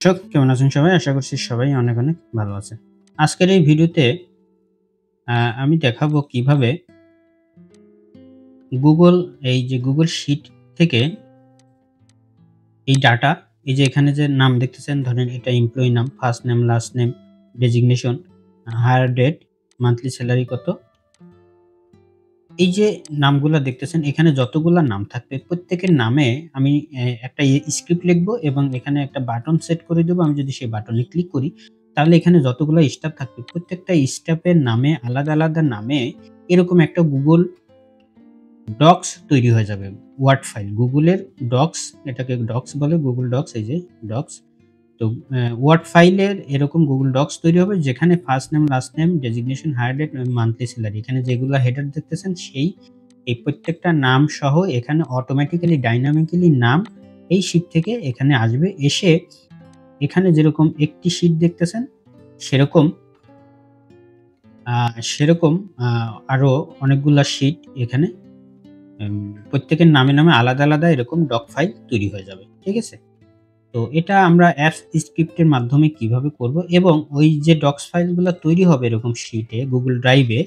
দর্শক কেমন আছেন সবাই? আশা করছি সবাই অনেক, অনেক ভালো আছেন। আজকের এই ভিডিওতে আমি দেখাবো কিভাবে Google এই যে Google Sheet থেকে এই ডাটা এই যে এখানে যে নাম দেখতেছেন ধরেন এটা এমপ্লয়ি নাম, first name, last name, designation, hire date, monthly salary কত। এই যে নামগুলা দেখতেছেন এখানে যতগুলা নাম থাকবে প্রত্যেকের নামে আমি একটা স্ক্রিপ্ট লিখবো এবং এখানে একটা বাটন সেট করে দেবো। আমি যদি সেই বাটনে ক্লিক করি তাহলে এখানে যতগুলা স্টাফ থাকবে প্রত্যেকটা স্টাফের নামে আলাদা, আলাদা নামে এরকম একটা Google ডক্স তৈরি হয়ে যাবে। Word file. Google এর ডক্স এটাকে ডক্স বলে Google ডক্স এই যে ডক্স। তো ওয়ার্ড ফাইলের এরকম Google ডক্স তৈরি হবে যেখানে first name, last name, designation, hire date, monthly salary এখানে যেগুলা হেডার দেখতেছেন এই প্রত্যেকটা নাম সহ এখানে অটোমেটিক্যালি ডাইনামিক্যালি নাম এই শীট থেকে এখানে আসবে। এসে এখানে যেরকম একটি শীট দেখতেছেন সেরকম সেরকম আরো অনেকগুলা শীট এখানে প্রত্যেকের নামে, নামে আলাদা, আলাদা এরকম ডক ফাইল তৈরি হয়ে যাবে। ঠিক আছে? তো এটা আমরা অ্যাপস স্ক্রিপ্টের মাধ্যমে কিভাবে করব এবং ওই যে ডক্স ফাইলগুলা তৈরি হবে এরকম শীটে Google ড্রাইভে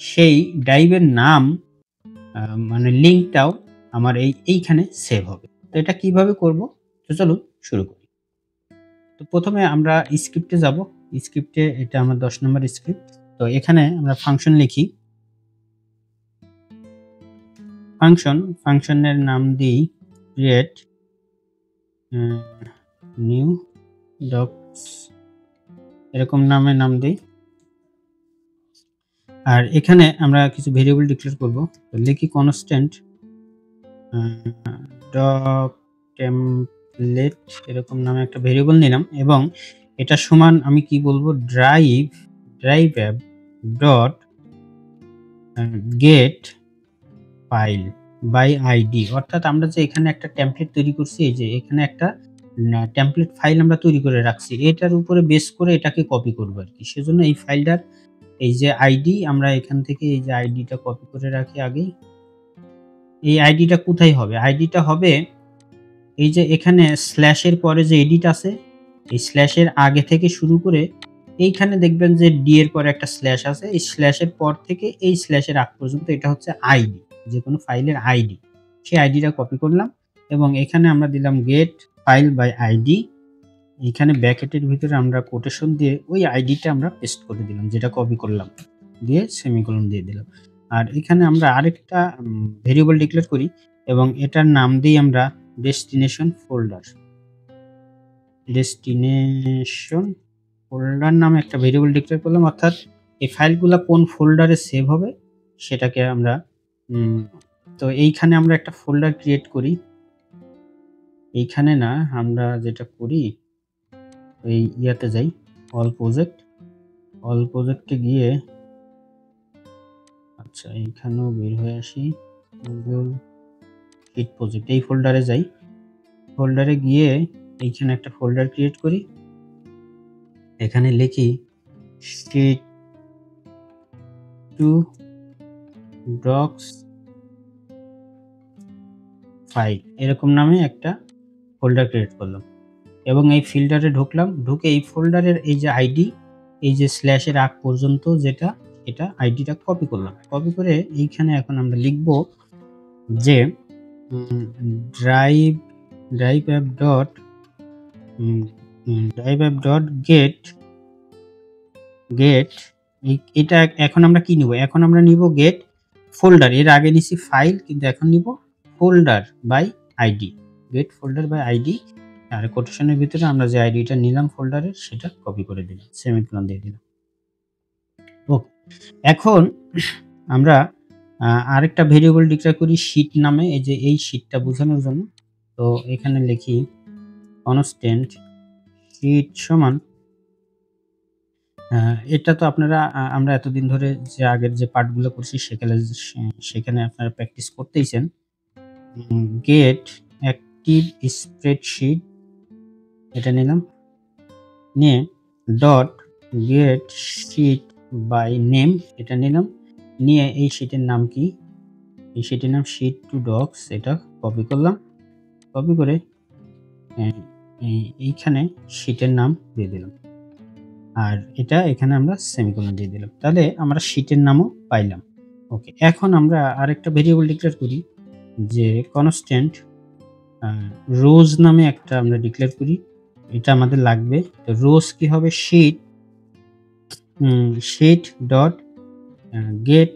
সেই ড্রাইভের নাম মানে লিঙ্কটাও আমার এইখানে সেভ হবে। তো এটা কিভাবে করব? তো চলুন শুরু করি। তো প্রথমে আমরা স্ক্রিপ্টে যাব। স্ক্রিপ্টে এটা আমার ১০ নম্বর স্ক্রিপ্ট। তো এখানে আমরা ফাংশন লিখি। ফাংশনের নাম দিই create নিউ ডক্স এরকম নাম দিই। আর এখানে আমরা কিছু ভেরিয়েবল ডিক্লেয়ার করব। তো লিখি কনস্ট্যান্ট ডক টেমপ্লেট এরকম নামে একটা ভেরিয়েবল নিলাম এবং এটা সমান আমি কি বলবো drive app dot get file by ID. অর্থাৎ আমরা যে এখানে একটা টেমপ্লেট তৈরি করছি এই যে এখানে একটা টেমপ্লেট ফাইল আমরা তৈরি করে রাখছি। এটার উপরে বেস করে এটাকে কপি করব আরকি। সেজন্য এই ফাইলটার এই যে আইডি আমরা এখান থেকে এই যে আইডিটা কপি করে রাখি আগেই। এই আইডিটা কোথায় হবে? আইডিটা হবে এই যে এখানে স্ল্যাশের পরে যে এডিট আছে, এই স্ল্যাশের আগে থেকে শুরু করে এইখানে দেখবেন যে ডি এর পরে একটা স্ল্যাশ আছে। এই স্ল্যাশের পর থেকে এই স্ল্যাশের আগ পর্যন্ত এটা হচ্ছে আইডি। যেকোনো ফাইলের আইডি। সেই আইডিটা কপি করলাম এবং এখানে আমরা দিলাম গেট ফাইল বাই আইডি। এখানে ব্র্যাকেটের ভিতরে আমরা কোটেশন দিয়ে ওই আইডিটা আমরা পেস্ট করে দিলাম যেটা কপি করলাম। দিয়ে সেমিকোলন দিয়ে দিলাম। আর এখানে আমরা আরেকটা ভেরিয়েবল ডিক্লেয়ার করি এবং এটার নাম দেই আমরা ডেস্টিনেশন ফোল্ডার নামে একটা ভেরিয়েবল ডিক্লেয়ার করলাম। অর্থাৎ এই ফাইলগুলা কোন ফোল্ডারে সেভ হবে সেটাকে আমরা তো এইখানে আমরা একটা ফোল্ডার ক্রিয়েট করি। এইখানে না আমরা যেটা করি এই ইয়াতে যাই অল প্রজেক্টে গিয়ে আচ্ছা এইখানেও বের হয়ে আসি Google Sheet প্রজেক্ট এই ফোল্ডারে যাই। ফোল্ডারে গিয়ে এইখানে একটা ফোল্ডার ক্রিয়েট করি। এখানে লিখি sheet 2 docs ফাইল এরকম নামে একটা ফোল্ডার ক্রিয়েট করলাম এবং এই ফিল্টারে ঢুকলাম। ঢুকে এই ফোল্ডারের এই যে আইডি এই যে স্ল্যাশের আগ পর্যন্ত যেটা এটা আইডিটা কপি করলাম। কপি করে এইখানে এখন আমরা লিখব যে ড্রাইভ অ্যাপ ডট গেট এটা এখন আমরা কি নিব? এখন আমরা নিব গেট ফোল্ডার। এর আগে নিছি ফাইল কিন্তু এখন নিব folder by ID. Get folder by ID আর কোটেশনের ভিতরে আমরা যে আইডিটা নিলাম ফোল্ডারের সেটা কপি করে দিলাম। সেমিকোলন দিয়ে দিলাম। ওকে। এখন আমরা আরেকটা ভেরিয়েবল ডিক্লেয়ার করি শীট নামে এই যে এই শীটটা বোঝানোর জন্য। তো এখানে লিখি কনস্ট্যান্ট শীট সমান এটা তো আপনারা আমরা এতদিন ধরে যে আগের যে পার্টগুলো করছি সেখানে আপনারা প্র্যাকটিস করতেইছেন। গেট অ্যাক্টিভ স্প্রেডশিট এটা নিলাম। নিয়ে dot get sheet by name এটা নিলাম। নিয়ে এই শীটের নাম কি? এই শীটের নাম sheet 2 docs এটা কপি করলাম। কপি করে এইখানে শীটের নাম দিয়ে দিলাম, আর এটা এখানে আমরা সেমিকোলন দিয়ে দিলাম। তাহলে আমরা শীটের নামও পাইলাম। ওকে, এখন আমরা আরেকটা ভেরিয়েবল ডিক্লেয়ার করি যে কনস্ট্যান্ট রোজ নামে একটা আমরা ডিক্লেয়ার করি। এটা আমাদের লাগবে। তো রোজ কি হবে? Sheet dot gate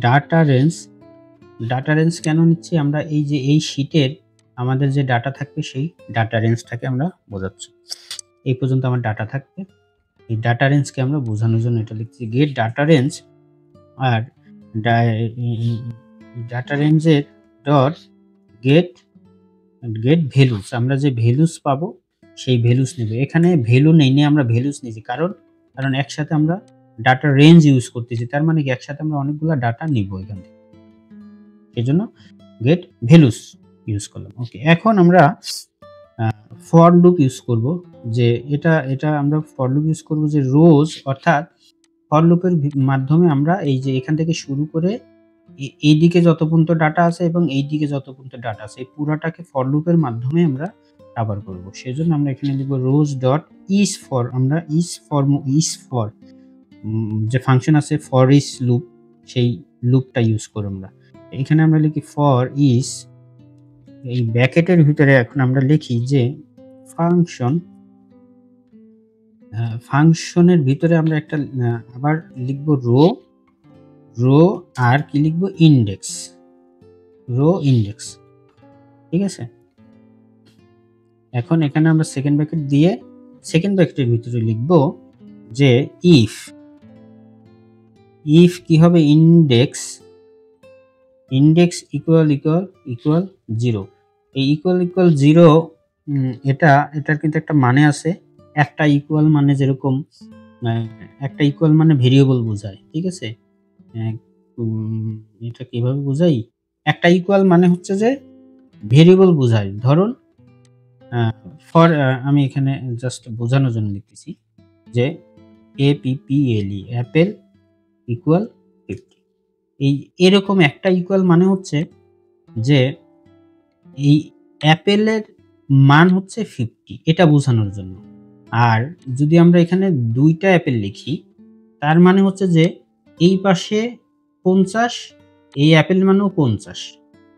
data range. Data range কেন নিচ্ছি আমরা? এই যে এই শীটের আমাদের যে ডাটা থাকবে সেই ডাটা রেঞ্জটাকে আমরা বোঝাচ্ছি। এই পর্যন্ত আমার ডাটা থাকবে। এই ডাটা রেঞ্জকে আমরা বোঝানোর জন্য এটা লিখছি গেট ডাটা রেঞ্জ। আর ডাটা রেঞ্জের ডট গেট ভ্যালুস। আমরা যে ভ্যালুস পাবো সেই ভ্যালুস নেব। এখানে ভ্যালু নেই, আমরা ভ্যালুস নিয়েছি কারণ একসাথে আমরা ডাটা রেঞ্জ ইউজ করতেছি। তার মানে কি একসাথে আমরা অনেকগুলা ডাটা নিব এখান থেকে। এজন্য গেট ভ্যালুস ইউজ করলাম। ওকে, এখন আমরা ফর লুপ ইউজ করব। যে এটা আমরা ফর লুপ ইউজ করব যে রোজ, অর্থাৎ ফর লুপের মাধ্যমে আমরা এই যে এখান থেকে শুরু করে এইদিকে যত পর্যন্ত ডাটা আছে এবং এইদিকে যত পর্যন্ত ডাটা আছে এই পুরাটাকে ফর লুপের মাধ্যমে আমরা কভার করব। সেজন্য আমরা এখানে লিখব রোজ ডট ইজ ফর। আমরা ইজ ফর যে ফাংশন আছে ফর ইজ লুপ, সেই লুপটা ইউজ করব আমরা। এখানে আমরা লিখি ফর ইজ, এই ব্র্যাকেটের ভিতরে এখন আমরা লিখি যে ফাংশনের ভিতরে আমরা একটা আবার লিখব রো আর কি লিখব? Index, row index. ঠিক আছে, এখন এখানে আমরা সেকেন্ড ব্র্যাকেট দিয়ে সেকেন্ড ব্র্যাকেটের ভিতরে লিখব যে ইফ কি হবে? Index equal 0। এই ইকুয়াল 0 এটার কিন্তু একটা মানে আছে। একটা ইকুয়াল মানে যেরকম একটা ইকুয়াল মানে ভেরিয়েবল বোঝায়। ঠিক আছে, এটা কিভাবে বোঝাই? একটা ইকুয়াল মানে হচ্ছে যে ভেরিয়েবল বোঝায়। ধরুন ফর আমি এখানে জাস্ট বোঝানোর জন্য লিখতেছি যে APPLE অ্যাপেল ইকুয়াল 50। এরকম একটা ইকুয়াল মানে হচ্ছে যে এই অ্যাপেলের মান হচ্ছে 50, এটা বোঝানোর জন্য। আর যদি আমরা এখানে দুইটা অ্যাপেল লিখি তার মানে হচ্ছে যে এই পাশে 50, এই অ্যাপেল মানেও 50,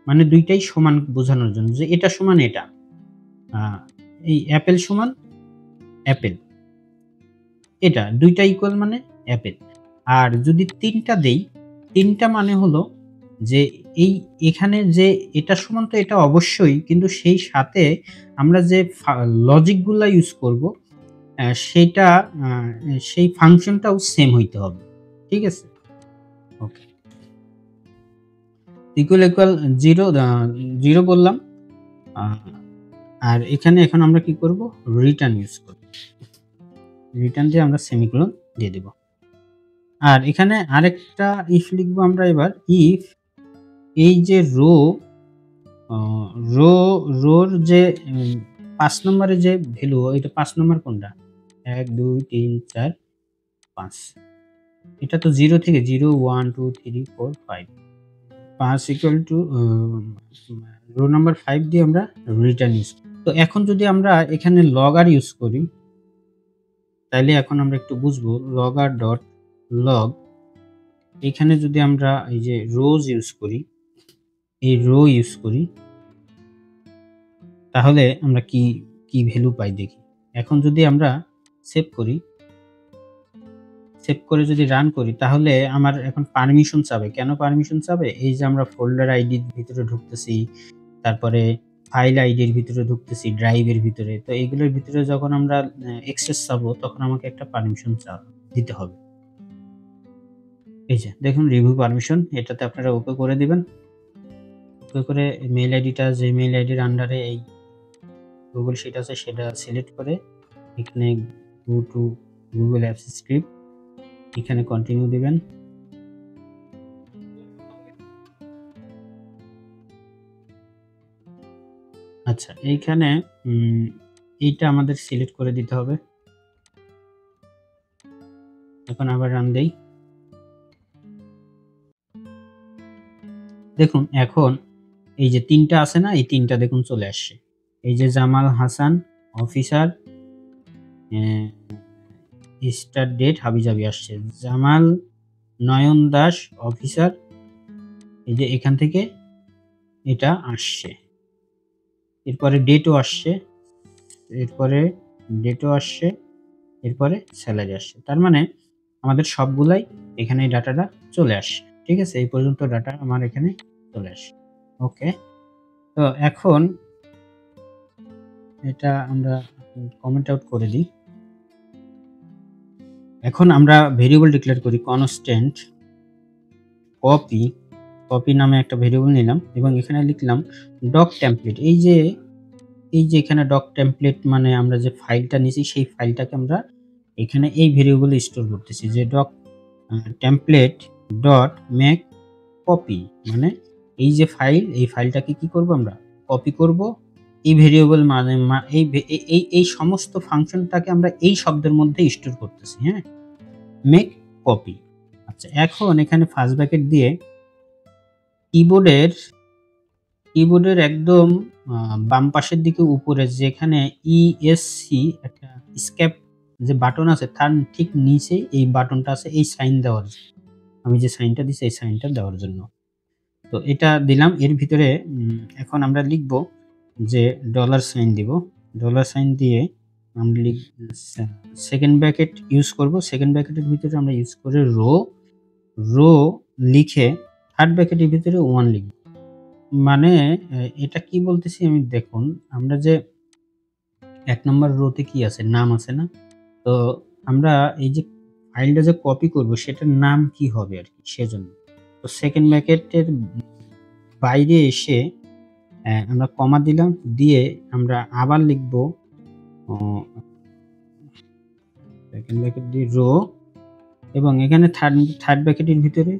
মানে দুইটাই সমান বোঝানোর জন্য যে এটা সমান এটা। এই অ্যাপেল সমান অ্যাপেল, এটা দুইটা ইকুয়াল মানে অ্যাপেল। আর যদি তিনটা দেই, তিনটা মানে হলো যে এখানে যে এটা সমান তো এটা অবশ্যই, কিন্তু সেই সাথে আমরা যে লজিকগুলা ইউজ করব সেটা সেই ফাংশনটাও সেম হইতে হবে। ঠিক আছে, ওকে। ইকুয়াল 0 বললাম। আর এখানে এখন আমরা কি করব? রিটার্ন ইউজ করব। রিটার্ন দিয়ে আমরা সেমিকোলন দিয়ে দেব। আর এখানে আরেকটা ইফ লিখবো আমরা এবার। ইফ এই যে রোর যে 5 নম্বরে যে ভ্যালু, এটা 5 নম্বর কোনটা? 1 2 3 4 5। এটা তো 0 থেকে 0 1 2 3 4 5 5 ইকুয়াল টু রো নাম্বার 5 দিয়ে আমরা রিটার্ন ইউজ। তো এখন যদি আমরা এখানে লগআর ইউজ করি তাহলে এখন আমরা একটু বুঝবো। লগআর ডট লগ, এখানে যদি আমরা এই যে রোজ ইউজ করি, এই রো ইউজ করি, তাহলে আমরা কি ভ্যালু পাই দেখি। এখন যদি আমরা সেভ করে যদি রান করি তাহলে আমার এখন পারমিশন চাবে। কেন পারমিশন চাবে? এই যে আমরা ফোল্ডার আইডির ভিতরে ঢুকতেছি, তারপরে ফাইল আইডির ভিতরে ঢুকতেছি, ড্রাইভের ভিতরে। তো এইগুলোর ভিতরে যখন আমরা অ্যাক্সেস চাবো তখন আমাকে একটা পারমিশন দিতে হবে। এই যে দেখুন রিভিউ পারমিশন, এটাতে আপনারা ওকে করে দিবেন। ওকে করে মেইল আইডিটা, যে মেইল আইডির আন্ডারে এই গুগল শিট আছে সেটা সিলেক্ট করে এখানে go to Google apps script, এখানে কন্টিনিউ দিবেন। আচ্ছা, এইখানে এইটা আমাদের সিলেক্ট করে দিতে হবে। এখন আবার রান দেই। দেখুন এখন এই যে 3টা আছে না, এই 3টা দেখুন চলে আসছে। এই যে Jamal Hasan officer star date হাবিজাবি আসছে, জামাল নয়ন দাস অফিসার, এই যে এখান থেকে এটা আসছে, এরপরে ডেটও আসছে, এরপরে ডেটও আসছে, এরপরে স্যালারি আসছে। তার মানে আমাদের সবগুলাই এখানে এই ডাটাটা চলে আসছে। ঠিক আছে? এই পর্যন্ত ডাটা আমার এখানে চলে আসছে। ওকে। তো এখন এটা আমরা কমেন্ট আউট করে দিই। এখন আমরা ভেরিয়েবল ডিক্লেয়ার করি কনস্ট্যান্ট কপি নামে একটা ভেরিয়েবল নিলাম এবং এখানে লিখলাম ডক টেমপ্লেট। এই যে এখানে ডক টেমপ্লেট মানে আমরা যে ফাইলটা নিয়েছি সেই ফাইলটাকে আমরা এখানে এই ভেরিয়েবলে স্টোর করতেছি, যে doc template dot make copy, মানে এই যে ফাইল, এই ফাইলটাকে কি করব আমরা কপি করব। এই ভেরিয়েবল মানে এই সমস্ত ফাংশনটাকে আমরা এই শব্দের মধ্যে স্টোর করতেছি। হ্যাঁ, মেক কপি। আচ্ছা, এখন এখানে ফার্স্ট ব্র্যাকেট দিয়ে কিবোর্ডের একদম বাম পাশের দিকে উপরে যেখানে ইএসসি একটা স্কেপ যে বাটন আছে তার ঠিক নিচে এই বাটনটা আছে, এই সাইন দেওয়ার, আমি যে সাইনটা দিছি এই সাইনটা দেওয়ার জন্য। তো এটা দিলাম। এর ভিতরে এখন আমরা লিখব যে ডলার সাইন দিব। ডলার সাইন দিয়ে আমরা সেকেন্ড ব্র্যাকেট ইউজ করব। সেকেন্ড ব্র্যাকেটের ভিতরে আমরা ইউজ করে রো লিখে থার্ড ব্র্যাকেটের ভিতরে 1 লিখব। মানে এটা কি বলতেছি আমি দেখুন, আমরা যে 1 নম্বর রোতে কি আছে, নাম আছে না? তো আমরা এই যে ফাইলটা যে কপি করব সেটার নাম কি হবে আরকি, সেজন্য। তো সেকেন্ড ব্র্যাকেটের বাইরে এসে আমরা কমা দিলাম, দিয়ে আমরা আবার লিখব সেকেন্ড ব্র্যাকেট দিয়ে রো এবং এখানে থার্ড ব্র্যাকেটের ভিতরে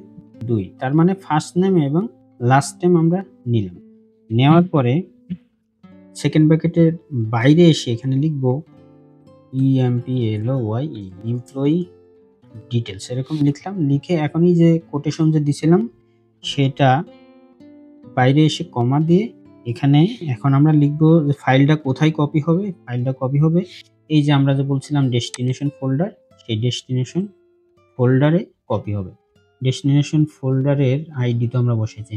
2। তার মানে ফার্স্ট নেম এবং লাস্ট নেম আমরা নিলাম। নেওয়ার পরে সেকেন্ড ব্র্যাকেটের বাইরে এসে এখানে লিখব এমপ্লয়ি ডিটেলস, এরকম লিখলাম। লিখে এখন এই যে কোটেশন যে দিছিলাম সেটা বাইরে এসে কমা দিয়ে এখানে এখন আমরা লিখব যে ফাইলটা কোথায় কপি হবে। ফাইলটা কপি হবে এই যে আমরা যে বলছিলাম ডেস্টিনেশন ফোল্ডার, সেই ডেস্টিনেশন ফোল্ডারে কপি হবে। ডেস্টিনেশন ফোল্ডারের আইডি তো আমরা বসাইছি,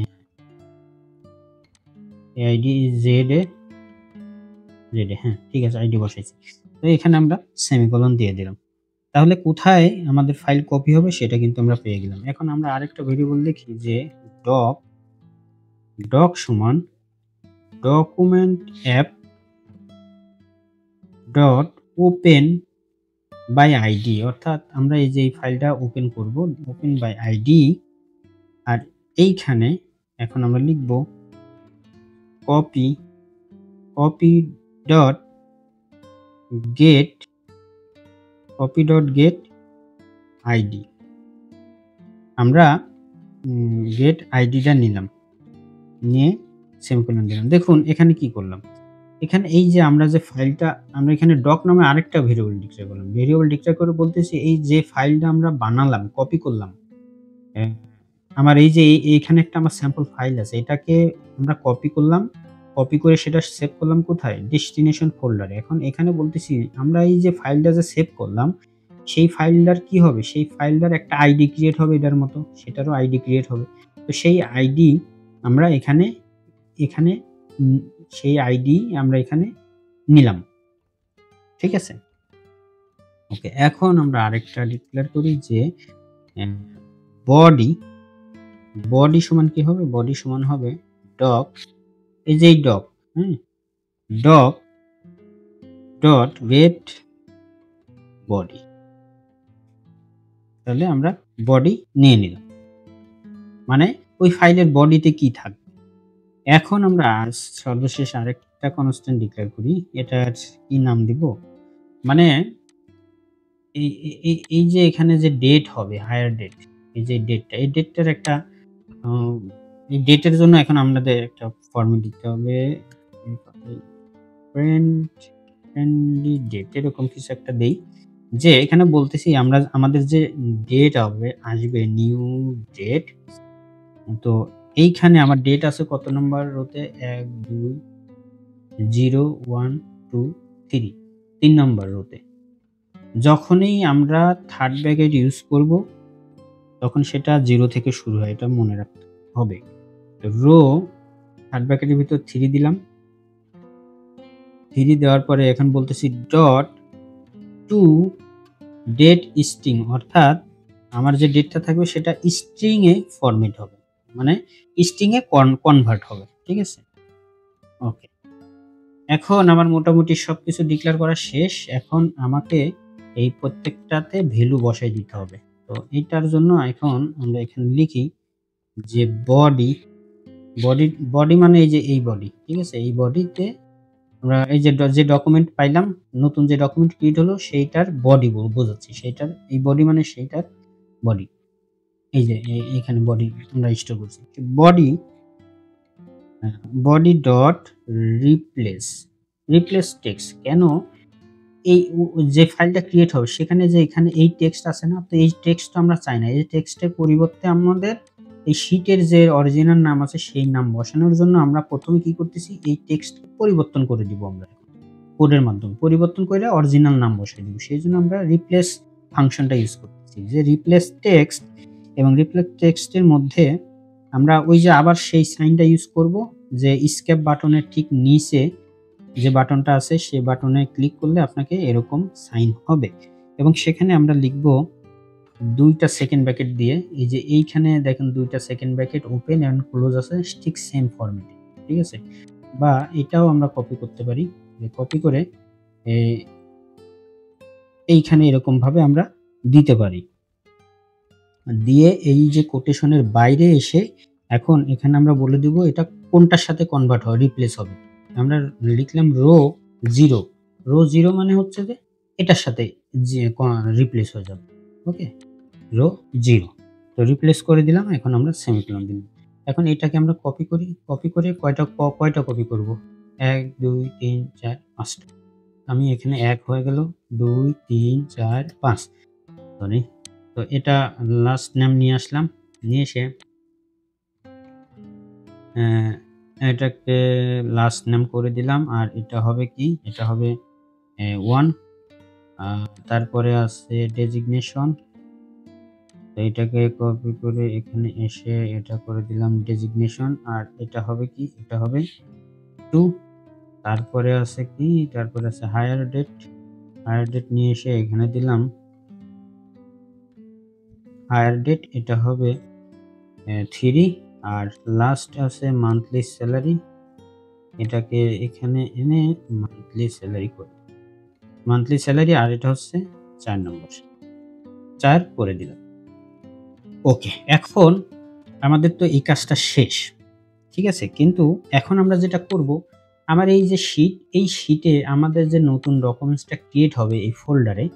এই আইডি জেড এ, হ্যাঁ ঠিক আছে, আইডি বসাইছি। তো এখানে আমরা সেমিকোলন দিয়ে দিলাম। তাহলে কোথায় আমাদের ফাইল কপি হবে সেটা কিন্তু আমরা পেয়ে গেলাম। এখন আমরা আরেকটা ভেরিয়েবল লিখি যে ডক সমান document app dot open by ID, অর্থাৎ আমরা এই যে এই ফাইলটা ওপেন করব, ওপেন বাই আইডি। আর এইখানে এখন আমরা লিখব কপি ডট গেট আইডি। আমরা গেট আইডিটা নিলাম, নিয়ে সেমিকোলন দিলাম। দেখুন এখানে কি করলাম, এখানে এই যে আমরা যে ফাইলটা আমরা এখানে ডক নামে আরেকটা ভেরিয়েবল ডিক্লেয়ার করলাম। ভেরিয়েবল ডিক্লেয়ার করে বলতেছি এই যে ফাইলটা আমরা বানালাম, কপি করলাম, আমার এই যে এইখানে একটা আমার স্যাম্পল ফাইল আছে, এটাকে আমরা কপি করলাম, কপি করে সেটা সেভ করলাম কোথায়, ডেস্টিনেশন ফোল্ডারে। এখন এখানে বলতেছি আমরা এই যে ফাইলটা যে সেভ করলাম সেই ফাইলটার কি হবে, সেই ফাইলটার একটা আইডি ক্রিয়েট হবে এটার মতো, সেটারও আইডি ক্রিয়েট হবে। তো সেই আইডি আমরা এখানে সেই আইডি আমরা এখানে নিলাম। ঠিক আছে? ওকে, এখন আমরা আরেকটা ডিক্লেয়ার করি যে বডি সমান কি হবে, বডি সমান হবে ডক, এই যে doc, doc dot get body. তাহলে আমরা বডি নিয়ে নিলাম, মানে ওই ফাইলের বডিতে কি থাকবে। এখন আমরা সর্বশেষ আরেকটা কনস্ট্যান্ট ডিক্লেয়ার করি, এটার কি নাম দিব, মানে এই যে এখানে যে ডেট হবে, হায়ার ডেট, এই যে ডেটটা, এই ডেটটার একটা এই ডেটের জন্য এখন আমাদের একটা ফর্মেট দিতে হবে, ফ্রেন্ডলি ডেট এরকম কিছু একটা দেই, যে এখানে বলতেছি আমরা আমাদের যে ডেট আসবে নিউ ডেট। তো এইখানে আমার ডেট আছে কত নম্বর রোতে, 1 2 0 1 2 3 নম্বর রোতে। যখনই আমরা থার্ড ব্র্যাকেট ইউজ করব তখন সেটা 0 থেকে শুরু হয়, এটা মনে রাখতে হবে। রো থার্ড ব্র্যাকেটের ভিতর 3 দিলাম। 3 দেওয়ার পরে এখন বলতেছি ডট টু ডেট স্ট্রিং, অর্থাৎ আমার যে ডেটটা থাকবে সেটা স্ট্রিং এ ফরম্যাট হবে, মানে স্ট্রিং এ কনভার্ট হবে। ঠিক আছে? ওকে। এখন আমার মোটামুটি সবকিছু ডিক্লেয়ার করা শেষ। এখন আমাকে এই প্রত্যেকটাতে ভ্যালু বসায় দিতে হবে। তো এইটার জন্য এখন আমরা এখানে লিখি যে বডি মানে এই যে এই বডি, ঠিক আছে? এই বডিতে আমরা এই যে ডকুমেন্ট পাইলাম, নতুন যে ডকুমেন্ট ক্রিয়েট হলো সেইটার বডি বোঝাচ্ছি। সেইটার এই বডি মানে সেইটার বডি। এই যে এখানে বডি আমরা স্টোর করছি। Body dot replace text. কেন? এই যে ফাইলটা ক্রিয়েট হবে সেখানে যে এখানে এই টেক্সট আছে না, তো এই টেক্সট আমরা চাই না। এই টেক্সটের পরিবর্তে আমাদের এই শীটের যে অরিজিনাল নাম আছে সেই নাম বসানোর জন্য আমরা প্রথমে কি করতেছি, এই টেক্সট পরিবর্তন করে দিব। আমরা কোডের মাধ্যমে পরিবর্তন করে অরিজিনাল নাম বসাই দিব। সেই জন্য আমরা রিপ্লেস ফাংশনটা ইউজ করতেছি, যে রিপ্লেস টেক্সট। এবং রিপ্লেস টেক্সটের মধ্যে আমরা ওই যে আবার সেই সাইনটা ইউজ করব, যে স্কেপ বাটনের ঠিক নিচে যে বাটনটা আছে সেই বাটনে ক্লিক করলে আপনাকে এরকম সাইন হবে। এবং সেখানে আমরা লিখব 2টা সেকেন্ড ব্র্যাকেট দিয়ে, এই যে এইখানে দেখেন 2টা second bracket open and close আছে ঠিক সেম ফরম্যাটে। ঠিক আছে? বা এটাও আমরা কপি করতে পারি, যে কপি করে এইখানে এরকম ভাবে আমরা দিতে পারি। দিয়ে এই যে কোটেশনের বাইরে এসে এখন এখানে আমরা বলে দিব এটা কোনটার সাথে কনভার্ট হয়, রিপ্লেস হবে। আমরা লিখলাম রো 0। রো 0 মানে হচ্ছে যে এটার সাথে যে রিপ্লেস হয়ে যাবে। ওকে? রো 0 তো রিপ্লেস করে দিলাম। এখন আমরা সেমিকোলন দিলাম। এখন এটাকে আমরা কপি করি। কপি করে কয়টা কপি করব? 1 2 3 4 5টা। আমি এখানে 1 হয়ে গেল, 2 3 4 5। সরি। তো এটা লাস্ট নেম নিয়ে আসলাম। নিয়ে এসে এটাকে লাস্ট নেম করে দিলাম। আর এটা হবে কি? এটা হবে 1। তারপরে আছে ডেজিগনেশন। তো এটাকে কপি করে এখানে এসে এটা করে দিলাম ডেজিগনেশন। আর এটা হবে কি? এটা হবে 2। তারপরে আছে কি? তারপরে আছে হায়ার ডেট। হায়ার ডেট নিয়ে এসে এখানে দিলাম হায়ার ডেট, এটা হবে 3। আর লাস্ট আছে মান্থলি স্যালারি। এটাকে এখানে এনে মান্থলি স্যালারি করে মান্থলি স্যালারি। আর এটা হচ্ছে 4 নম্বর, 4 করে দিলাম। ওকে, এখন আমাদের তো এই কাজটা শেষ। ঠিক আছে? কিন্তু এখন আমরা যেটা করব, আমার এই যে শীট, এই শীটে আমাদের যে নতুন ডকুমেন্টসটা ক্রিয়েট হবে এই ফোল্ডারে,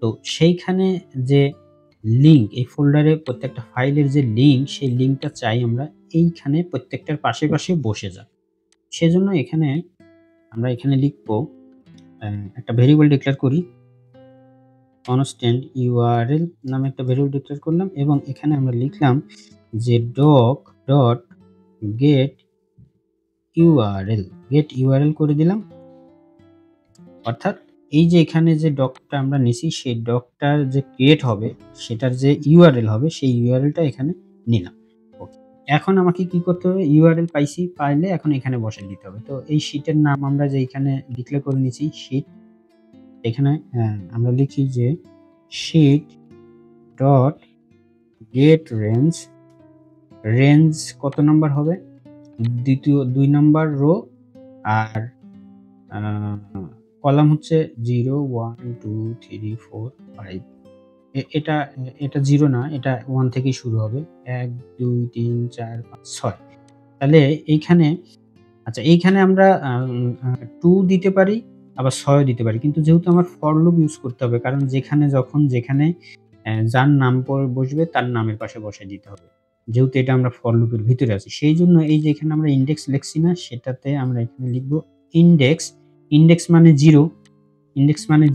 তো সেইখানে যে লিঙ্ক, এই ফোল্ডারে প্রত্যেকটা ফাইলের যে লিঙ্ক, সেই লিঙ্কটা চাই আমরা এইখানে প্রত্যেকটার পাশে বসে যাক। সেজন্য আমরা এখানে লিখব, একটা ভেরিয়েবল ডিক্লেয়ার করি, কনস্ট্যান্ট ইউআরএল নামে একটা ভেরিয়েবল ডিক্লেয়ার করলাম। এবং এখানে আমরা লিখলাম যে ডট গেট ইউআরএল করে দিলাম। অর্থাৎ এই যে এখানে যে ডকটা আমরা নিছি, সেই ডকটার যে ক্রিয়েট হবে সেটার যে ইউআরএল হবে সেই ইউআরএলটা এখানে নিলাম। ওকে, এখন আমাকে কি করতে হবে? ইউআরএল পাইলে এখন এখানে বসাই দিতে হবে। তো এই শীটের নাম আমরা যে এখানে ডিক্লেয়ার করে নিছি শীট, এখানে আমরা লিখি যে শীট ডট গেট রেঞ্জ কত নাম্বার হবে? 2 নাম্বার রো। আর কলাম হচ্ছে 0 1 2 3 4 5। এটা 0 না, এটা 1 থেকেই শুরু হবে। 1 2 3 4 5 6। তাহলে এইখানে আমরা 2 দিতে পারি, আবার 6 দিতে পারি। কিন্তু যেহেতু আমার ফর লুপ ইউজ করতে হবে, কারণ যেখানে যার নাম বসবে তার নামের পাশে বসায় দিতে হবে। যেহেতু এটা আমরা ফর লুপের ভিতরে আছি, সেইজন্য এই যে এখানে আমরা ইনডেক্স লিখছি না, সেটাতে আমরা এখানে লিখব ইনডেক্স মানে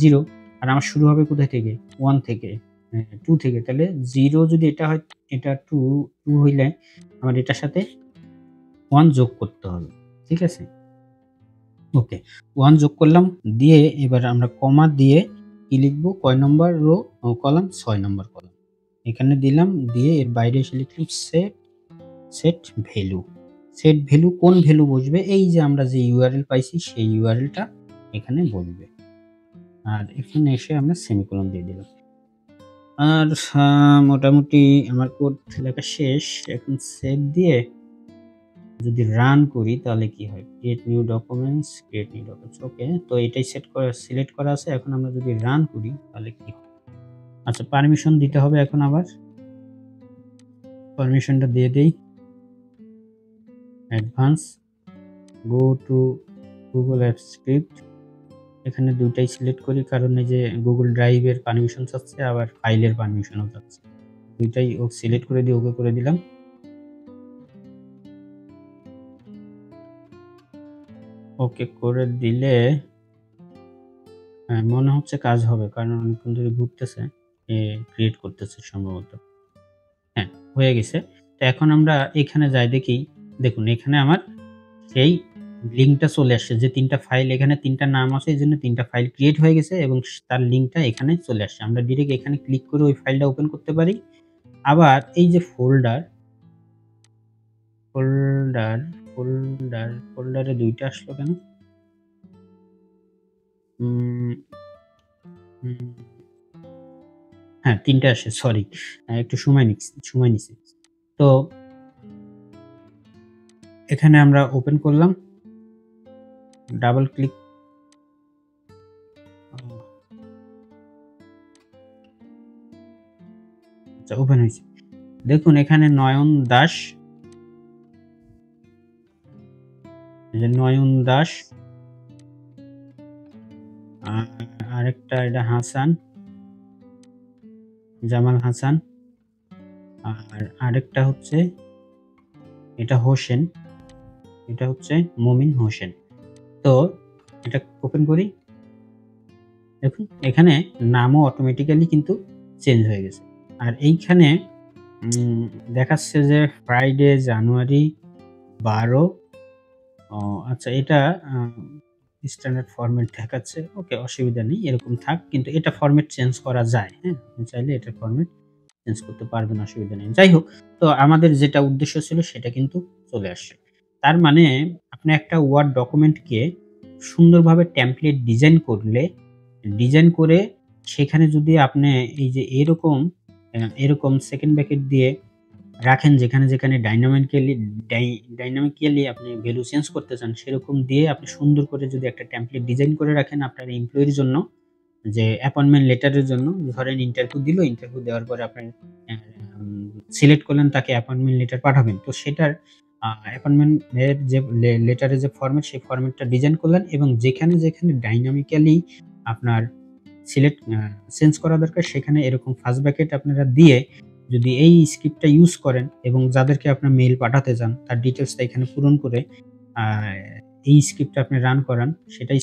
0। আর আমার শুরু হবে কোথায় থেকে? 1 থেকে, 2 থেকে। তাহলে 0 যদি এটা হয়, এটা 2 হইলে আমার এটার সাথে 1 যোগ করতে হবে। ঠিক আছে? ওকে 1 যোগ করলাম, দিয়ে এবার আমরা কমা দিয়ে কি লিখবো, কয় নম্বর রো কলাম 6 নম্বর কলাম। এখানে দিলাম, দিয়ে এর বাইরে এসে লিখলাম সেট ভ্যালু। সেট ভ্যালু কোন ভ্যালু বসবে? এই যে আমরা যে ইউআরএল পাইছি সেই ইউআরএলটা এখানে বসবে। আর এখানে এসে আমরা সেমিকোলন দিয়ে দিলাম। আর মোটামুটি আমার কোড লেখা শেষ। এখন সেভ দিয়ে যদি রান করি তাহলে কি হয়? ক্রিয়েট নিউ ডকুমেন্টস, ওকে। তো এটাই সিলেক্ট করা আছে। এখন আমরা যদি রান করি তাহলে কি হয়? আচ্ছা, পারমিশন দিতে হবে এখন আবার। পারমিশনটা দিয়ে দেই। Advance, go to Google apps script. এখানে ২ টাই সিলেক্ট করি, কারণ এই যে গুগল ড্রাইভের পারমিশন চাচ্ছে, আবার ফাইলের পারমিশনও চাচ্ছে। ২ টাই সিলেক্ট করে দিয়ে ওকে করে দিলাম। ওকে করে দিলে মনে হচ্ছে কাজ হবে, কারণ অনেকক্ষণ ধরে ঘুরতেছে, ক্রিয়েট করতেছে সম্ভবত। হ্যাঁ, হয়ে গেছে। তো এখন আমরা এখানে যাই দেখি। দেখুন এখানে আমার সেই লিঙ্কটা চলে আসছে, যে ৩ টা ফাইল, এখানে ৩ টা নাম আছে, এজন্য ৩ টা ফাইল ক্রিয়েট হয়ে গেছে এবং তার লিঙ্কটা এখানে চলে আসছে। আমরা ডিরেক্ট এখানে ক্লিক করে ওই ফাইলটা ওপেন করতে পারি। আবার এই যে ফোল্ডার, ফোল্ডারে ২ টা আসলো কেন? উম হুম, হ্যাঁ ৩ টা আসে, সরি। একটু সময় নিছে। তো এখানে আমরা ওপেন করলাম। ডাবল ক্লিক, আচ্ছা ওপেন হইছে। দেখুন এখানে নয়ন দাস, এই যে নয়ন দাস, আর আরেকটা এটা হাসান, জামাল হাসান, আর আরেকটা হচ্ছে এটা হোসেন, এটা হচ্ছে মমিন হোসেন। তো এটা ওপেন করি। দেখুন এখানে নামও অটোমেটিক্যালি কিন্তু চেঞ্জ হয়ে গেছে। আর এইখানে উম দেখাচ্ছে যে ফ্রাইডে জানুয়ারি ১২। ও আচ্ছা, এটা আ স্ট্যান্ডার্ড ফরম্যাট দেখাচ্ছে। ওকে, অসুবিধা নেই। এরকম থাক। কিন্তু এটা ফরম্যাট চেঞ্জ করা যায়। হ্যাঁ? আপনি চাইলে এটার ফরম্যাট চেঞ্জ করতে পারবেন, অসুবিধা নেই। যাই হোক, তো আমাদের যেটা উদ্দেশ্য ছিল সেটা কিন্তু চলে আসছে। তার মানে আপনি একটা ওয়ার্ড ডকুমেন্টকে সুন্দরভাবে টেমপ্লেট ডিজাইন করে সেখানে যদি আপনি এই যে এরকম সেকেন্ড ব্র্যাকেট দিয়ে রাখেন, যেখানে ডাইনামিক্যালি আপনি ভ্যালু চেঞ্জ করতে চান, সেরকম দিয়ে আপনি সুন্দর করে যদি একটা টেমপ্লেট ডিজাইন করে রাখেন আপনার এমপ্লয়ির জন্য, যে অ্যাপয়েন্টমেন্ট লেটারের জন্য, ধরেন ইন্টারভিউ দিল, ইন্টারভিউ দেওয়ার পরে আপনি সিলেক্ট করলেন, তাকে অ্যাপয়েন্টমেন্ট লেটার পাঠাবেন। তো সেটার অ্যাপয়েন্টমেন্ট এর যে লেটারের যে ফরমেট, সেই ফরমেটটা ডিজাইন করলেন এবং যেখানে ডাইনামিক্যালি আপনার সিলেক্ট চেঞ্জ করা দরকার, সেখানে এরকম ফার্স্ট ব্র্যাকেট আপনারা দিয়ে যদি এই স্ক্রিপ্টটা ইউজ করেন এবং যাদেরকে আপনার মেইল পাঠাতে চান তার ডিটেইলসটা এখানে পূরণ করে আ এই স্ক্রিপ্টটা আপনি রান করান,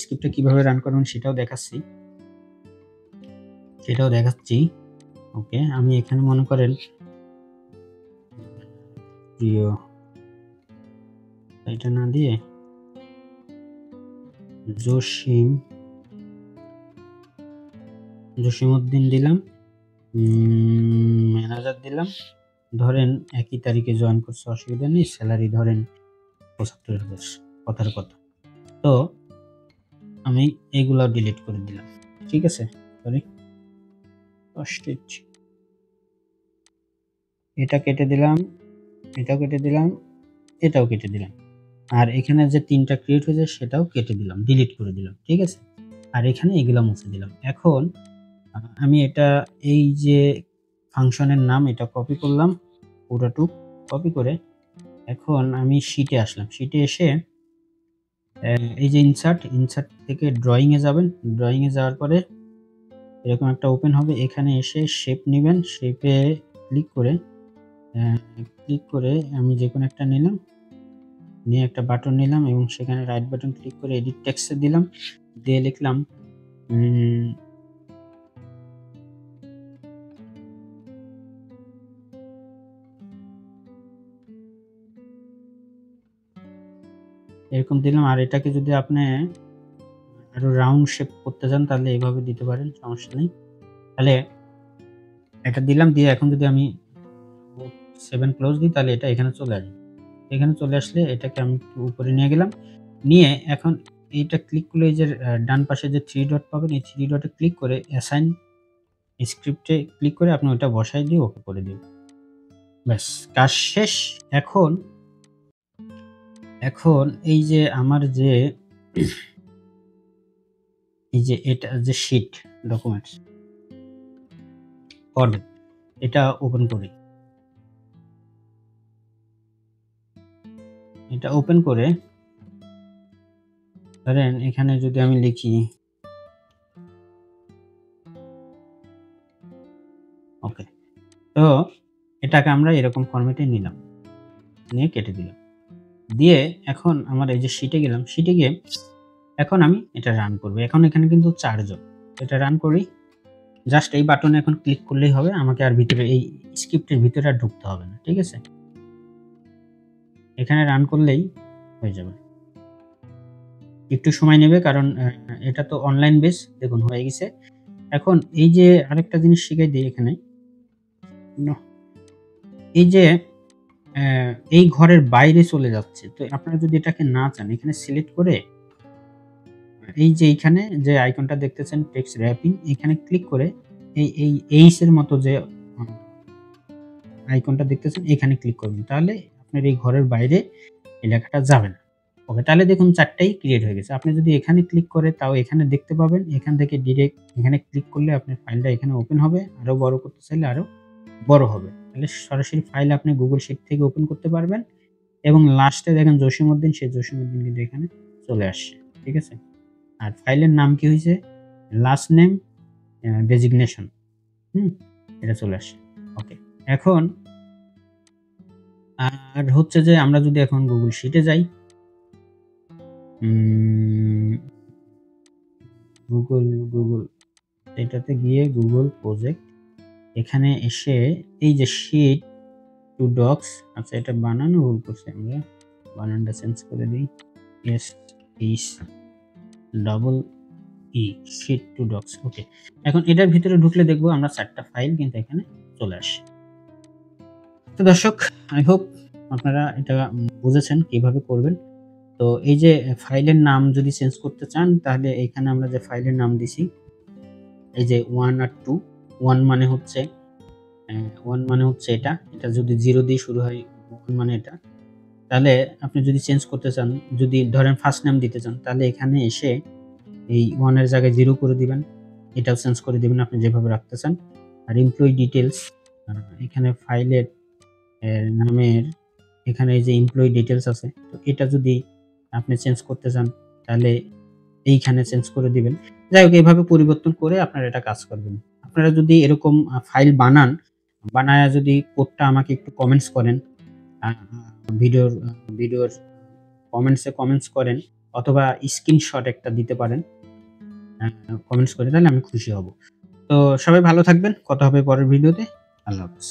স্ক্রিপ্টটা কিভাবে রান করবেন সেটাও দেখাচ্ছি। ওকে, আমি এখানে মনে করেন প্রিয়, এটা না দিয়ে জসিম জসিমউদ্দিন দিলাম। ম্যানেজার দিলাম। ধরেন একই তারিখে জয়েন করছে, অসুবিধা নেই। সেলারি ধরেন ৭৫,০০০, কথার কথা। তো আমি এগুলাও ডিলিট করে দিলাম। ঠিক আছে? সরি, অস্টিচ। এটা কেটে দিলাম, এটাও কেটে দিলাম, এটাও কেটে দিলাম। আর এখানে যে ৩ টা ক্রিয়েট হয়েছে সেটাও কেটে দিলাম, ডিলিট করে দিলাম। ঠিক আছে? আর এখানে এগুলা মুছে দিলাম। এখন আমি এটা, এই যে ফাংশনের নাম, এটা কপি করলাম, পুরাটুক কপি করে এখন আমি শীটে আসলাম। শীটে এসে এই যে ইনসার্ট থেকে ড্রয়িং এ যাবেন। ড্রয়িং এ যাওয়ার পরে এরকম একটা ওপেন হবে। এখানে এসে শেপ নিবেন। শেপে ক্লিক করে আমি যেকোনো একটা নিলাম। নিয়ে একটা বাটন নিলাম এবং সেখানে রাইট বাটন ক্লিক করে এডিট টেক্সট এ দিলাম। দিয়ে লিখলাম উম এরকম দিলাম। আর এটাকে যদি আপনি আরো রাউন্ড শেপ করতে চান তাহলে এভাবে দিতে পারেন, সমস্যা নেই। তাহলে এটা দিলাম, দিয়ে এখন যদি আমি 7 ক্লোজ দিই তাহলে এটা এখানে চলে আসবে। এখানে চলে আসলে এটাকে আমি একটু উপরে নিয়ে গেলাম। নিয়ে এখন এইটা ক্লিক করলে এই যে ডান পাশে যে 3 ডট পাবেন, এই 3 ডটে ক্লিক করে অ্যাসাইন স্ক্রিপ্টে ক্লিক করে আপনি ওটা বসায় দিয়ে ওকে করে দিবেন। ব্যাস কাজ শেষ। এখন এখন এই যে আমার যে এই যে এটা যে শিট ডকুমেন্টস ফরম্যাট, এটা ওপেন করি। এটা ওপেন করে ধরেন এখানে যদি আমি লিখি ওকে। তো এটাকে আমরা এরকম ফরম্যাটে নিলাম, নিয়ে কেটে দিলাম। দিয়ে এখন আমার এই যে শিটে গেলাম, শিটে গিয়ে এখন আমি এটা রান করব। এখন এখানে কিন্তু ৪ জন। এটা রান করি। জাস্ট এই বাটনে এখন ক্লিক করলেই হবে। আমাকে আর ভিতরে এই স্ক্রিপ্টের ভিতরে আর ঢুকতে হবে না। ঠিক আছে? এখানে রান করলেই হয়ে যাবে। একটু সময় নেবে কারণ এটা তো অনলাইন বেস। দেখুন হয়ে গেছে। এখন এই যে আরেকটা জিনিস শিখাই দেই এখানে। এই যে এই ঘরের বাইরে চলে যাচ্ছে। তো আপনারা যদি এটাকে না চান, এখানে সিলেক্ট করে এই যে এইখানে যে আইকনটা দেখতেছেন টেক্সট র‍্যাপিং, এখানে ক্লিক করে এই এইচ এর মতো যে আইকনটা দেখতেছেন এখানে ক্লিক করবেন। তাহলে আপনার এই ঘরের বাইরে এই লেখাটা যাবে না। ওকে, তাহলে দেখুন ৪ টাই ক্রিয়েট হয়ে গেছে। আপনি যদি এখানে ক্লিক করে তাও এখানে দেখতে পাবেন। এখান থেকে ডিরেক্ট এখানে ক্লিক করলে আপনার ফাইলটা এখানে ওপেন হবে। আরো বড় করতে চাইলে আরো বড় হবে। তাহলে সরাসরি ফাইল আপনি গুগল শিট থেকে ওপেন করতে পারবেন। এবং লাস্টে দেখেন জসীমউদ্দিন, সেই জসীমউদ্দিন কিন্তু এখানে চলে আসছে। ঠিক আছে? আর ফাইলের নাম কি হইছে? Last name designation. হুম? এটা চলে আসছে। ওকে। এখন আর হচ্ছে যে আমরা যদি এখন গুগল শিটে যাই, গুগল এটাতে গিয়ে গুগল প্রজেক্ট, এখানে এসে এই যে শিট টু ডক্স, আচ্ছা এটা বানানো ভুল করছি আমরা। বানানটা চেঞ্জ করে দিই। S H double E sheet to docs. Okay. এখন এটার ভিতরে ঢুকলে দেখবো আমরা ৪ টা ফাইল কিন্তু এখানে চলে আসে। তো দর্শক, আই হোপ আপনারা এটা বুঝেছেন কিভাবে করবেন। তো এই যে ফাইলের নাম যদি চেঞ্জ করতে চান তাহলে এখানে আমরা যে ফাইলের নাম দিছি এই যে 1 আর 2, 1 মানে হচ্ছে 1 মানে হচ্ছে এটা। এটা যদি 0 দিয়ে শুরু হয় 1 মানে এটা। তাহলে আপনি যদি চেঞ্জ করতে চান, যদি ধরেন ফার্স্ট নেম দিতে চান তাহলে এখানে এসে এই 1 এর জায়গায় 0 করে দিবেন। এটাও চেঞ্জ করে দিবেন আপনি যেভাবে রাখতে চান। আর এমপ্লয়ি ডিটেইলস এখানে ফাইলের নামের এখানে এই যে এমপ্লয়ি ডিটেইলস আছে। তো এটা যদি আপনি চেঞ্জ করতে চান তাহলে এইখানে চেঞ্জ করে দিবেন। যাই হোক এভাবে পরিবর্তন করে আপনারা এটা কাজ করবেন। আপনারা যদি এরকম ফাইল বানান, বানায়া যদি কোডটা আমাকে একটু কমেন্টস করেন, আ ভিডিওর ভিডিওর কমেন্টস করেন অথবা স্ক্রিনশট একটা দিতে পারেন কমেন্টস করে, তাহলে আমি খুশি হব। তো সবাই ভালো থাকবেন। কথা হবে পরের ভিডিওতে। আল্লাহ হাফেজ।